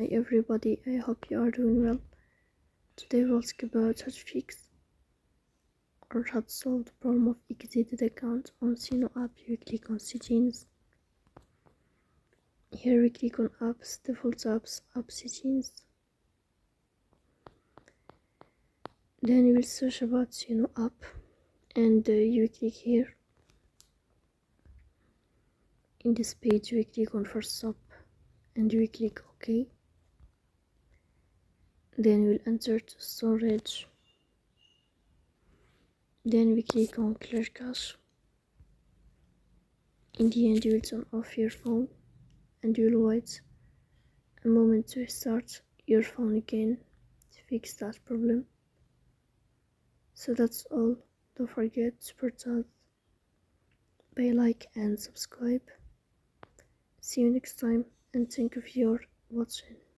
Hi everybody, I hope you are doing well. Today we'll talk about how to fix or how to solve the problem of exited account on Suno app. You click on settings. Here we click on apps, default apps, app settings. Then you will search about Suno app and you click here. In this page we click on first stop and we click OK. Then we'll enter to storage. Then we click on clear cache. In the end you will turn off your phone and you will wait a moment to restart your phone again to fix that problem. So that's all. Don't forget to support us by like and subscribe. See you next time and thank you for watching.